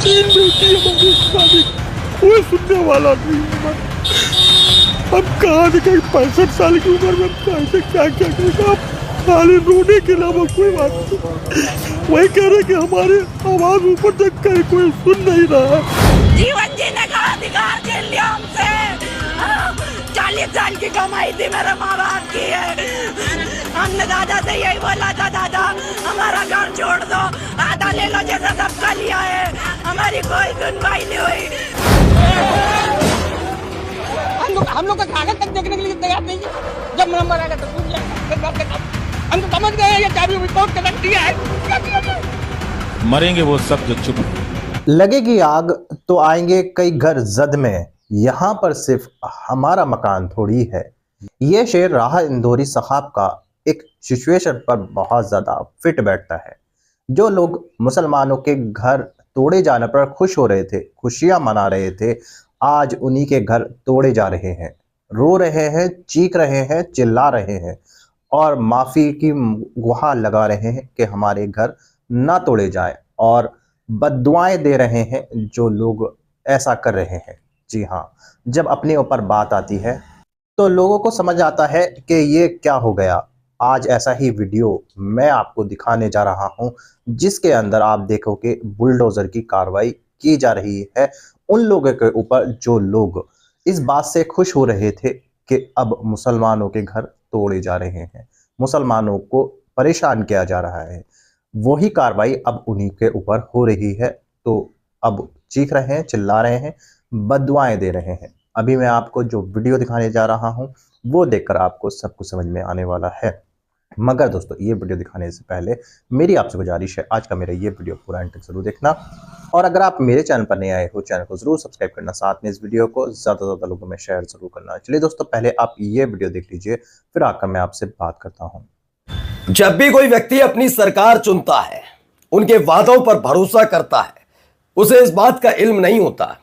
तीन बेटी हमारी शादी, कोई सुनने वाला नहीं है। हम कहाँ से कहीं 65 साल की उम्र में कहाँ से क्या क्या करेगा, खाली रोने के अलावा कोई बात नहीं। वही कह रहे कि हमारे आवाज ऊपर तक कहीं कोई सुन नहीं रहा है। जीवन जीने का अधिकार छीन लिया हमसे। 40 साल की कमाई थी मेरे माँ बाप की है। हमने दादा से यही बोला था, दादा हमारा घर छोड़ दो, आधा ले लो जैसा सबका लिया है। हमारी कोई सुनवाई नहीं हुई। हम लोग का कागज तक देखने के लिए तैयार नहीं है। जब नंबर आएगा तो पूछ जाएगा। हम तो समझ गए ये चाबी रिपोर्ट कर दिया है। मरेंगे वो सब जो चुप। लगेगी आग तो आएंगे कई घर जद में, यहाँ पर सिर्फ हमारा मकान थोड़ी है। ये शेर राह इंदौरी साहब का एक सिचुएशन पर बहुत ज़्यादा फिट बैठता है। जो लोग मुसलमानों के घर तोड़े जाने पर खुश हो रहे थे, खुशियाँ मना रहे थे, आज उन्हीं के घर तोड़े जा रहे हैं, रो रहे हैं, चीख रहे हैं, चिल्ला रहे हैं और माफ़ी की गुहार लगा रहे हैं कि हमारे घर ना तोड़े जाए, और बद्दुआएं दे रहे हैं जो लोग ऐसा कर रहे हैं। जी हाँ, जब अपने ऊपर बात आती है तो लोगों को समझ आता है कि ये क्या हो गया। आज ऐसा ही वीडियो मैं आपको दिखाने जा रहा हूं, जिसके अंदर आप देखोगे बुलडोज़र की कार्रवाई की जा रही है उन लोगों के ऊपर जो लोग इस बात से खुश हो रहे थे कि अब मुसलमानों के घर तोड़े जा रहे हैं, मुसलमानों को परेशान किया जा रहा है। वही कार्रवाई अब उन्हीं के ऊपर हो रही है, तो अब चीख रहे हैं, चिल्ला रहे हैं, बद्दुआएं दे रहे हैं। अभी मैं आपको जो वीडियो दिखाने जा रहा हूं वो देखकर आपको सब कुछ समझ में आने वाला है। मगर दोस्तों, ये वीडियो दिखाने से पहले मेरी आपसे गुजारिश है, आज का मेरा ये वीडियो पूरा एंड तक जरूर देखना, और अगर आप मेरे चैनल पर नए आए हो चैनल को जरूर सब्सक्राइब करना, साथ में इस वीडियो को ज़्यादा से ज़्यादा लोगों में शेयर जरूर करना। चलिए दोस्तों, पहले आप ये वीडियो देख लीजिए, फिर आकर मैं आपसे बात करता हूँ। जब भी कोई व्यक्ति अपनी सरकार चुनता है, उनके वादों पर भरोसा करता है, उसे इस बात का इल्म नहीं होता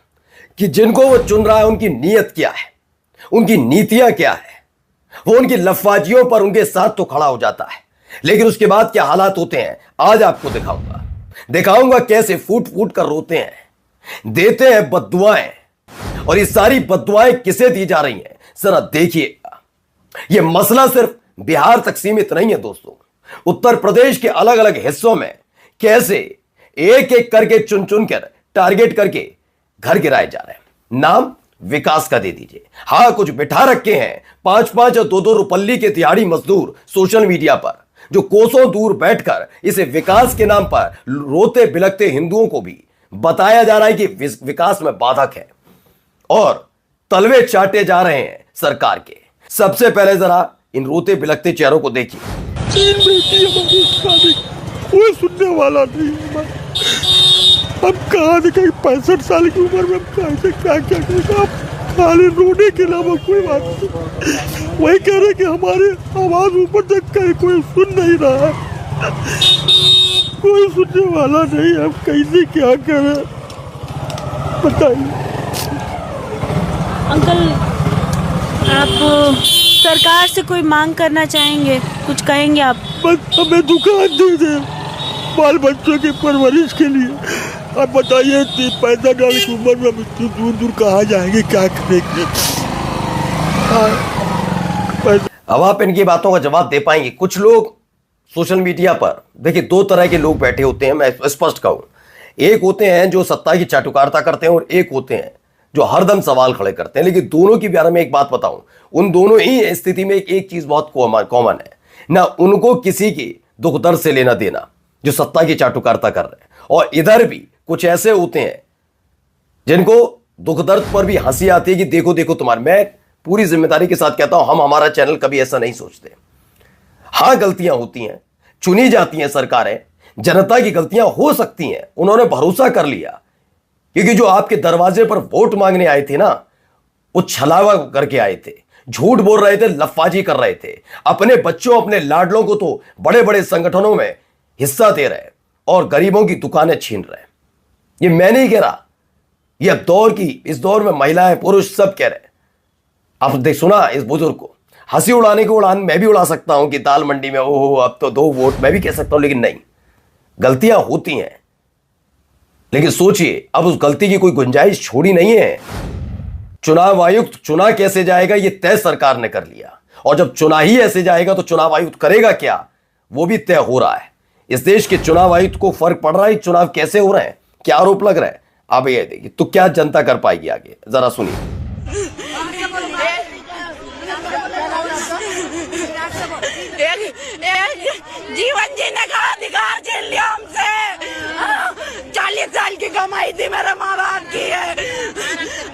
कि जिनको वो चुन रहा है उनकी नीयत क्या है, उनकी नीतियां क्या है। वो उनकी लफाजियों पर उनके साथ तो खड़ा हो जाता है, लेकिन उसके बाद क्या हालात होते हैं आज आपको दिखाऊंगा कैसे फूट फूट कर रोते हैं, देते हैं बद्दुआएं, और ये सारी बद्दुआएं किसे दी जा रही हैं जरा देखिएगा। ये मसला सिर्फ बिहार तक सीमित नहीं है दोस्तों, उत्तर प्रदेश के अलग अलग हिस्सों में कैसे एक एक करके चुन चुन कर टारगेट करके घर गिराए जा रहे हैं। नाम विकास का दे दीजिए। हाँ, कुछ बिठा रखे हैं 5-5 और 2-2 रुपल्ली के दिहाड़ी मजदूर सोशल मीडिया पर, जो कोसों दूर बैठकर इसे विकास के नाम पर रोते बिलखते हिंदुओं को भी बताया जा रहा है कि विकास में बाधक है, और तलवे चाटे जा रहे हैं सरकार के। सबसे पहले जरा इन रोते बिलखते चेहरों को देखिए। तीन बेटी हमारी शादी, कोई सुनने वाला नहीं है। हम कहाँ से कहीं 65 साल की उम्र में कहाँ से क्या क्या करेगा, खाली रोने के अलावा कोई बात नहीं। वही कह रहे कि हमारे आवाज ऊपर तक कहीं कोई सुन नहीं रहा है, कोई सुनने वाला नहीं। हम कैसे क्या करें बताइए। अंकल, आप सरकार से कोई मांग करना चाहेंगे, कुछ कहेंगे आप? बस हमें दुकान दे दे बाल बच्चों की परवरिश के लिए। अब बताइए 65 साल की उम्र में हम इतनी दूर दूर कहाँ जाएंगे, क्या करेंगे? अब आप इनकी बातों का जवाब दे पाएंगे? कुछ लोग सोशल मीडिया पर, देखिए, दो तरह के लोग बैठे होते हैं, मैं स्पष्ट कहूं। एक होते हैं जो सत्ता की चाटुकारिता करते हैं, और एक होते हैं जो हरदम सवाल खड़े करते हैं। लेकिन दोनों के बारे में एक बात बताऊं, उन दोनों ही स्थिति में एक चीज बहुत कॉमन है, ना उनको किसी की दुख दर्द से लेना देना जो सत्ता की चाटुकारिता कर रहे हैं, और इधर भी कुछ ऐसे होते हैं जिनको दुख दर्द पर भी हंसी आती है कि देखो देखो तुम्हारे। मैं पूरी जिम्मेदारी के साथ कहता हूं, हमारा चैनल कभी ऐसा नहीं सोचते। हां, गलतियां होती हैं, चुनी जाती हैं सरकारें, जनता की गलतियां हो सकती हैं। उन्होंने भरोसा कर लिया, क्योंकि जो आपके दरवाजे पर वोट मांगने आए थे ना, वो छलावा करके आए थे, झूठ बोल रहे थे, लफाजी कर रहे थे, अपने बच्चों अपने लाडलों को तो बड़े बड़े संगठनों में हिस्सा दे रहे और गरीबों की दुकानें छीन रहे। ये मैं नहीं कह रहा, ये अब इस दौर में महिलाएं पुरुष सब कह रहे हैं। आप देख सुना इस बुजुर्ग को, हंसी उड़ाने को उड़ान मैं भी उड़ा सकता हूं कि दाल मंडी में ओहो अब तो 2 वोट, मैं भी कह सकता हूं, लेकिन नहीं, गलतियां होती हैं। लेकिन सोचिए, अब उस गलती की कोई गुंजाइश छोड़ी नहीं है। चुनाव आयुक्त चुना कैसे जाएगा ये तय सरकार ने कर लिया, और जब चुना ही ऐसे जाएगा तो चुनाव आयुक्त करेगा क्या, वो भी तय हो रहा है। इस देश के चुनाव आयुक्त को फर्क पड़ रहा है चुनाव कैसे हो रहे हैं, क्या आरोप लग रहा है। अब ये देखिए तो क्या जनता कर पाएगी आगे, जरा सुनिए। जीवन जीने का अधिकार छीन लिया हमसे। 40 साल की कमाई थी मेरे माँ बाप की है।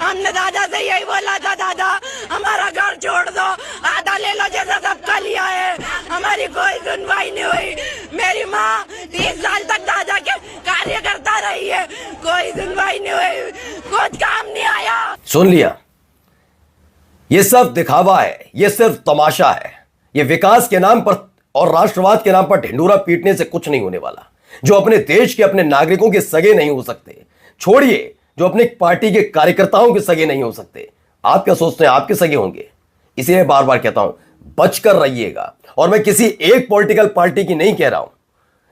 हमने दादा से यही बोला था, दादा हमारा घर छोड़ दो, आधा ले लो जैसा सबका लिया है। हमारी कोई सुनवाई नहीं हुई। मेरी माँ 30 साल तक दादा के कार्य करता रही है, कोई सुनवाई नहीं हुई, कुछ काम नहीं आया। सुन लिया, ये सब दिखावा है, ये सिर्फ तमाशा है। ये विकास के नाम पर और राष्ट्रवाद के नाम पर ढिंडोरा पीटने से कुछ नहीं होने वाला। जो अपने देश के, अपने नागरिकों के सगे नहीं हो सकते, छोड़िए जो अपने पार्टी के कार्यकर्ताओं के सगे नहीं हो सकते, आप क्या सोचते हैं आपके सगे होंगे। इसलिए बार बार कहता हूं, बचकर रहिएगा। और मैं किसी एक पॉलिटिकल पार्टी की नहीं कह रहा हूं,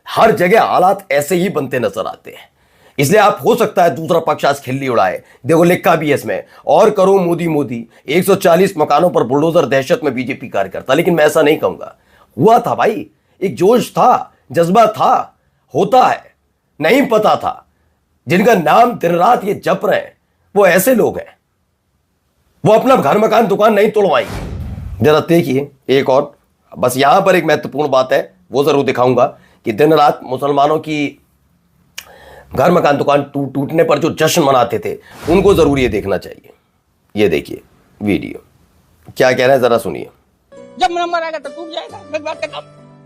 हर जगह हालात ऐसे ही बनते नजर आते हैं। इसलिए आप हो सकता है दूसरा पक्ष आज खिल्ली उड़ाए, देखो लिखा भी है इसमें, और करो मोदी मोदी, 140 मकानों पर बुलडोजर, दहशत में बीजेपी कार्यकर्ता। लेकिन मैं ऐसा नहीं कहूंगा। हुआ था भाई, एक जोश था, जज्बा था, होता है, नहीं पता था। जिनका नाम दिन रात ये जप रहे हैं वो ऐसे लोग हैं, वो अपना घर मकान दुकान नहीं तोड़वाएंगे। जरा देखिए एक और, बस यहां पर एक महत्वपूर्ण बात है, वो जरूर दिखाऊंगा कि दिन रात मुसलमानों की घर मकान दुकान टूटने पर जो जश्न मनाते थे, उनको जरूर ये देखना चाहिए। ये देखिए वीडियो क्या कह रहा है, जरा सुनिए। जब नंबर आएगा तो टूट जाएगा, मैं बात करता हूं।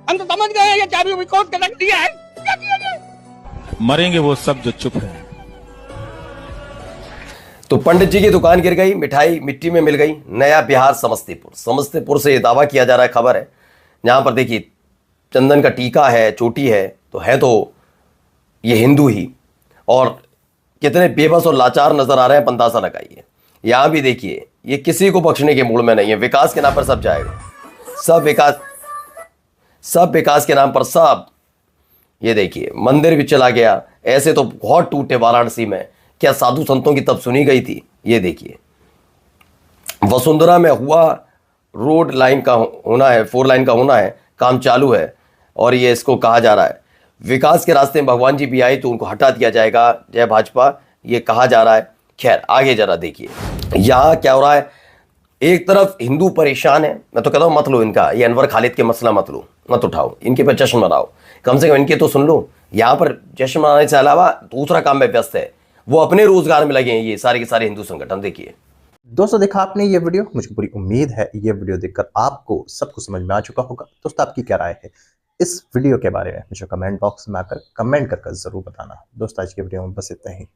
हम तो समझ गए हैं ये चाबी विकोट के रख दिया है, क्या किया जाए। मरेंगे वो सब जो चुप हैं। तो पंडित जी की दुकान गिर गई, मिठाई मिट्टी में मिल गई। नया बिहार समस्तीपुर से ये दावा किया जा रहा है, खबर है, जहां पर देखिए चंदन का टीका है, चोटी है, तो ये हिंदू ही, और कितने बेबस और लाचार नजर आ रहे हैं, अंदाजा लगाइए। यहां भी देखिए ये किसी को बख्शने के मूड में नहीं है, विकास के नाम पर सब जाएगा, सब विकास के नाम पर सब। ये देखिए मंदिर भी चला गया, ऐसे तो बहुत टूटे वाराणसी में, क्या साधु संतों की तब सुनी गई थी। ये देखिए वसुंधरा में हुआ, रोड लाइन का होना है, 4 लाइन का होना है, काम चालू है, और ये इसको कहा जा रहा है विकास के रास्ते में भगवान जी भी आए तो उनको हटा दिया जाएगा, जय भाजपा, ये कहा जा रहा है। खैर आगे जरा देखिए यहां क्या हो रहा है। एक तरफ हिंदू परेशान है, मैं तो कहता हूं मत लो इनका, ये अनवर खालिद के मसला मत लो, मत उठाओ, इनके पर जश्न मनाओ, कम से कम इनके तो सुन लो। यहां पर जश्न मनाने से अलावा दूसरा काम में व्यस्त है, वो अपने रोजगार में लगे हैं ये सारे के सारे हिंदू संगठन। देखिए दोस्तों, देखा आपने ये वीडियो, मुझे पूरी उम्मीद है ये वीडियो देखकर आपको सब कुछ समझ में आ चुका होगा। दोस्तों आपकी क्या राय है इस वीडियो के बारे में मुझे कमेंट बॉक्स में आकर कमेंट कर जरूर बताना। दोस्तों आज की वीडियो में बस इतना ही।